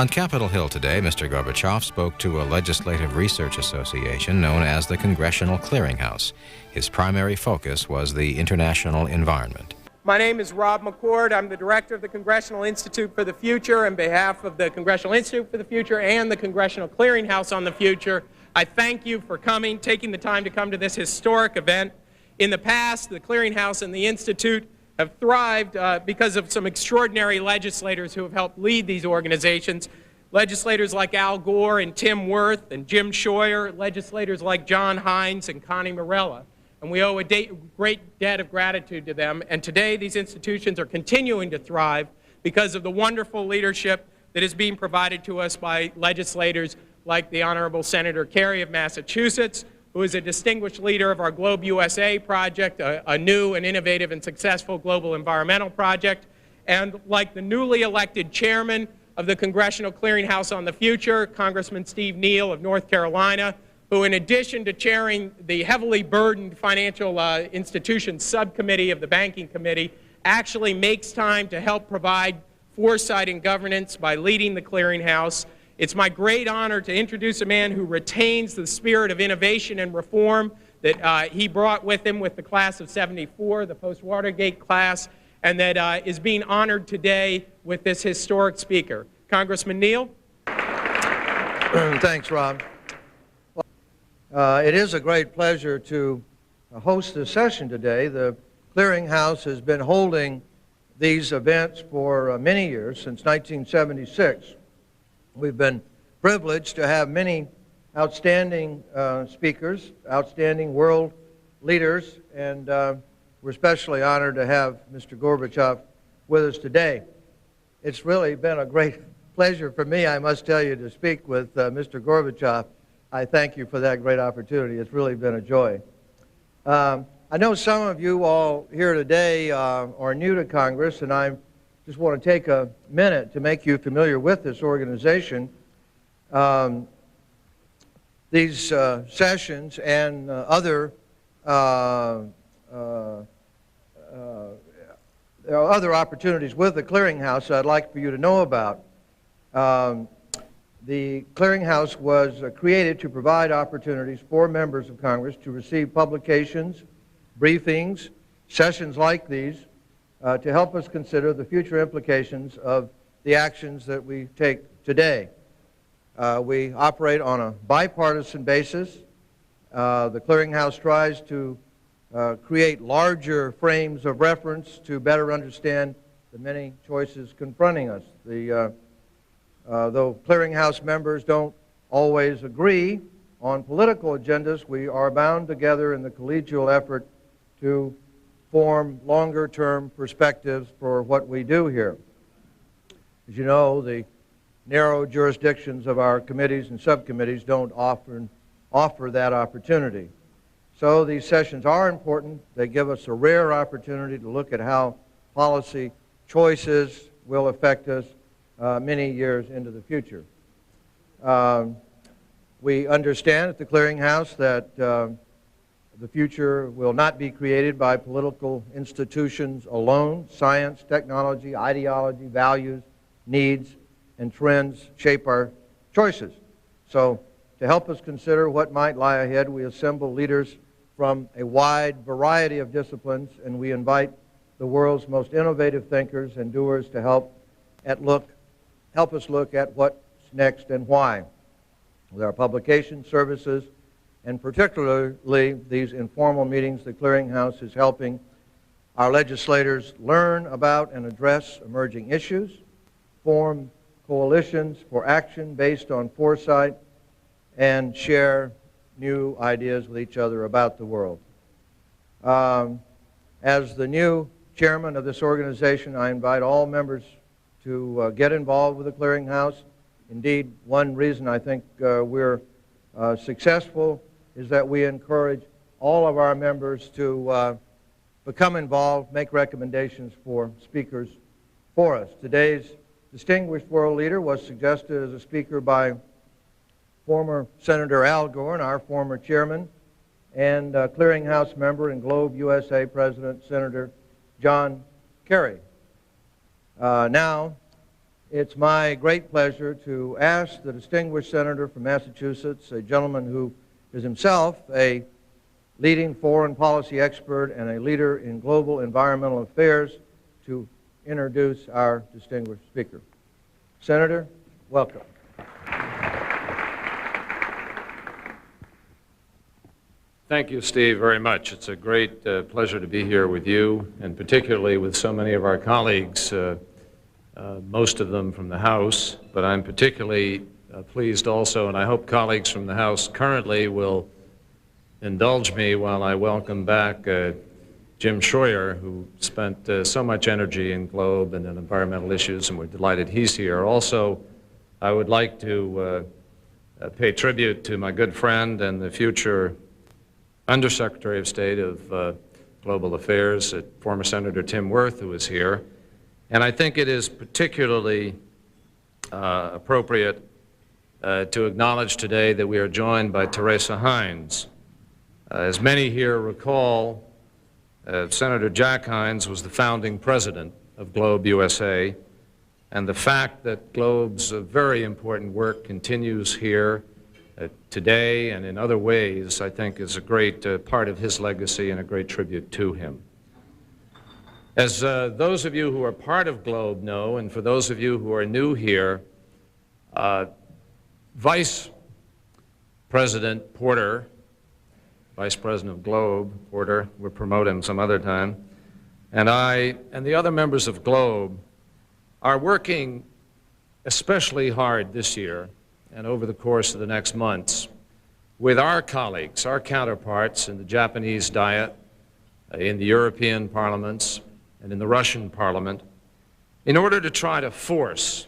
On Capitol Hill today, Mr. Gorbachev spoke to a legislative research association known as the Congressional Clearinghouse. His primary focus was the international environment. My name is Rob McCord. I'm the director of the Congressional Institute for the Future. On behalf of the Congressional Institute for the Future and the Congressional Clearinghouse on the Future, I thank you for coming, taking the time to come to this historic event. In the past, the Clearinghouse and the Institute have thrived because of some extraordinary legislators who have helped lead these organizations. Legislators like Al Gore and Tim Wirth and Jim Scheuer, legislators like John Hines and Connie Morella. And we owe a great debt of gratitude to them. And today, these institutions are continuing to thrive because of the wonderful leadership that is being provided to us by legislators like the Honorable Senator Kerry of Massachusetts, who is a distinguished leader of our Globe USA project, a new and innovative and successful global environmental project, and like the newly elected chairman of the Congressional Clearinghouse on the Future, Congressman Steve Neal of North Carolina, who in addition to chairing the heavily burdened Financial Institutions Subcommittee of the Banking Committee, actually makes time to help provide foresight and governance by leading the Clearinghouse. It's my great honor to introduce a man who retains the spirit of innovation and reform that he brought with him with the class of '74, the post-Watergate class, and that is being honored today with this historic speaker. Congressman Neal. Thanks, Rob. It is a great pleasure to host this session today. The Clearinghouse has been holding these events for many years, since 1976. We've been privileged to have many outstanding speakers, outstanding world leaders, and we're especially honored to have Mr. Gorbachev with us today. It's really been a great pleasure for me, I must tell you, to speak with Mr. Gorbachev. I thank you for that great opportunity. It's really been a joy. I know some of you all here today are new to Congress, and I just want to take a minute to make you familiar with this organization. These sessions and there are other opportunities with the Clearinghouse I'd like for you to know about. The Clearinghouse was created to provide opportunities for members of Congress to receive publications, briefings, sessions like these, to help us consider the future implications of the actions that we take today. We operate on a bipartisan basis. The Clearinghouse tries to create larger frames of reference to better understand the many choices confronting us. Though Clearinghouse members don't always agree on political agendas, we are bound together in the collegial effort to form longer-term perspectives for what we do here. As you know, the narrow jurisdictions of our committees and subcommittees don't offer that opportunity. So these sessions are important. They give us a rare opportunity to look at how policy choices will affect us many years into the future. We understand at the Clearinghouse that the future will not be created by political institutions alone. Science, technology, ideology, values, needs, and trends shape our choices. So, to help us consider what might lie ahead, we assemble leaders from a wide variety of disciplines, and we invite the world's most innovative thinkers and doers to help us look at what's next and why. With our publication services, and particularly these informal meetings, the Clearinghouse is helping our legislators learn about and address emerging issues, form coalitions for action based on foresight, and share new ideas with each other about the world. As the new chairman of this organization, I invite all members to get involved with the Clearinghouse. Indeed, one reason I think we're successful is that we encourage all of our members to become involved, make recommendations for speakers for us. Today's distinguished world leader was suggested as a speaker by former Senator Al Gore, and our former chairman, and Clearinghouse member and Globe USA President Senator John Kerry. Now, It's my great pleasure to ask the distinguished senator from Massachusetts, a gentleman who is himself a leading foreign policy expert and a leader in global environmental affairs, to introduce our distinguished speaker. Senator, welcome. Thank you, Steve, very much. It's a great pleasure to be here with you, and particularly with so many of our colleagues, most of them from the House, but I'm particularly pleased also, and I hope colleagues from the House currently will indulge me while I welcome back Jim Scheuer, who spent so much energy in Globe and in environmental issues, and we're delighted he's here. Also, I would like to pay tribute to my good friend and the future Undersecretary of State of Global Affairs, former Senator Tim Wirth, who is here. And I think it is particularly appropriate to acknowledge today that we are joined by Teresa Heinz. As many here recall, Senator Jack Heinz was the founding president of Globe USA, and the fact that Globe's very important work continues here today and in other ways, I think, is a great part of his legacy and a great tribute to him. As those of you who are part of Globe know, and for those of you who are new here, Vice President Porter, Vice President of Globe, Porter, we'll promote him some other time, and I and the other members of Globe are working especially hard this year and over the course of the next months with our colleagues, our counterparts in the Japanese Diet, in the European parliaments, and in the Russian parliament, in order to try to force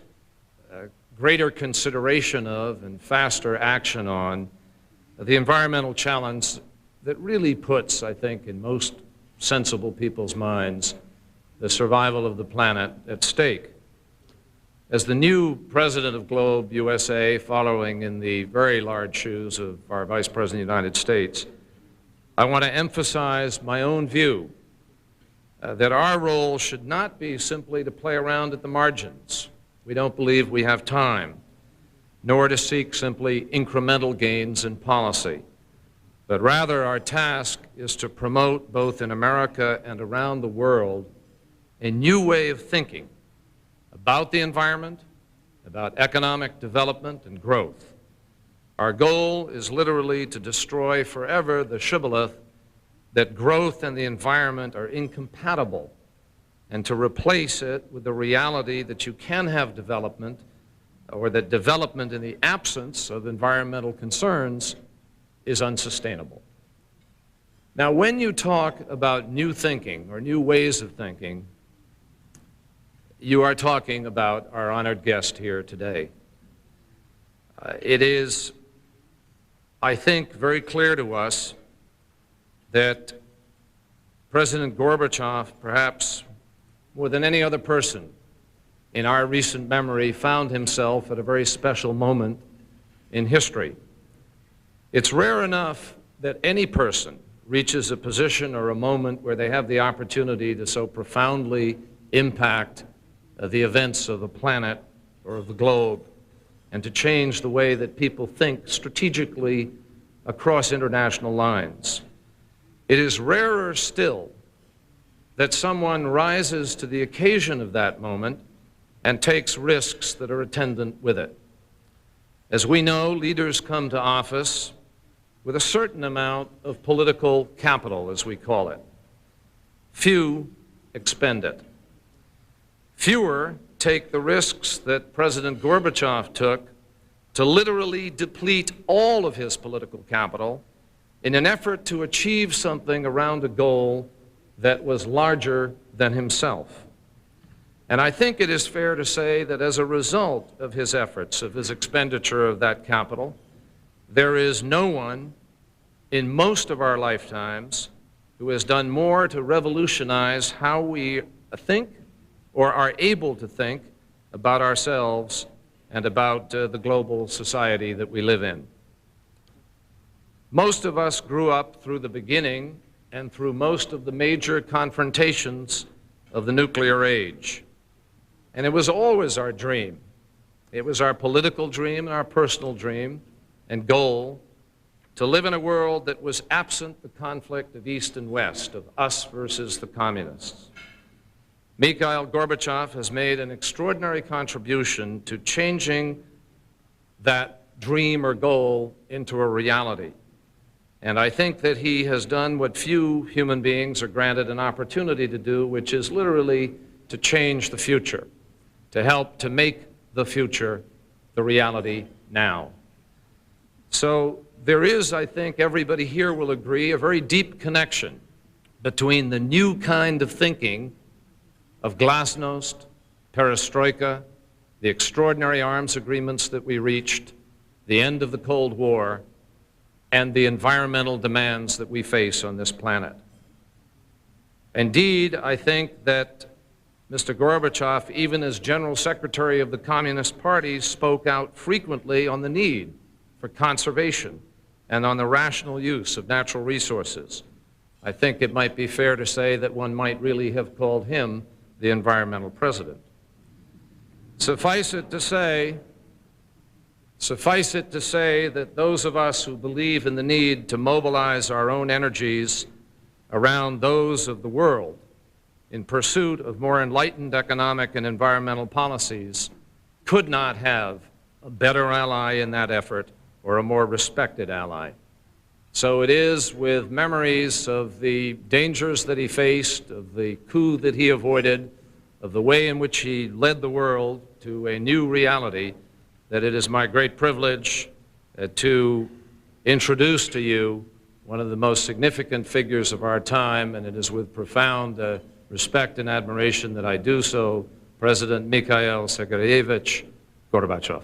greater consideration of and faster action on the environmental challenge that really puts, I think, in most sensible people's minds, the survival of the planet at stake. As the new president of Globe USA, following in the very large shoes of our Vice President of the United States, I want to emphasize my own view that our role should not be simply to play around at the margins. We don't believe we have time, nor to seek simply incremental gains in policy. But rather, our task is to promote, both in America and around the world, a new way of thinking about the environment, about economic development and growth. Our goal is literally to destroy forever the shibboleth that growth and the environment are incompatible, and to replace it with the reality that you can have development, or that development in the absence of environmental concerns is unsustainable. Now, when you talk about new thinking or new ways of thinking, you are talking about our honored guest here today. It is, I think, very clear to us that President Gorbachev, perhaps more than any other person in our recent memory, found himself at a very special moment in history. It's rare enough that any person reaches a position or a moment where they have the opportunity to so profoundly impact the events of the planet or of the globe, and to change the way that people think strategically across international lines. It is rarer still that someone rises to the occasion of that moment and takes risks that are attendant with it. As we know, leaders come to office with a certain amount of political capital, as we call it. Few expend it. Fewer take the risks that President Gorbachev took to literally deplete all of his political capital in an effort to achieve something around a goal that was larger than himself. And I think it is fair to say that as a result of his efforts, of his expenditure of that capital, there is no one in most of our lifetimes who has done more to revolutionize how we think or are able to think about ourselves and about the global society that we live in. Most of us grew up through the beginning and through most of the major confrontations of the nuclear age. And it was always our dream. It was our political dream and our personal dream and goal to live in a world that was absent the conflict of East and West, of us versus the communists. Mikhail Gorbachev has made an extraordinary contribution to changing that dream or goal into a reality. And I think that he has done what few human beings are granted an opportunity to do, which is literally to change the future, to help to make the future the reality now. So there is, I think everybody here will agree, a very deep connection between the new kind of thinking of glasnost, perestroika, the extraordinary arms agreements that we reached, the end of the Cold War, and the environmental demands that we face on this planet. Indeed, I think that Mr. Gorbachev, even as General Secretary of the Communist Party, spoke out frequently on the need for conservation and on the rational use of natural resources. I think it might be fair to say that one might really have called him the environmental president. Suffice it to say that those of us who believe in the need to mobilize our own energies around those of the world in pursuit of more enlightened economic and environmental policies could not have a better ally in that effort or a more respected ally. So it is with memories of the dangers that he faced, of the coup that he avoided, of the way in which he led the world to a new reality, that it is my great privilege to introduce to you one of the most significant figures of our time, and it is with profound respect and admiration that I do so, President Mikhail Gorbachev.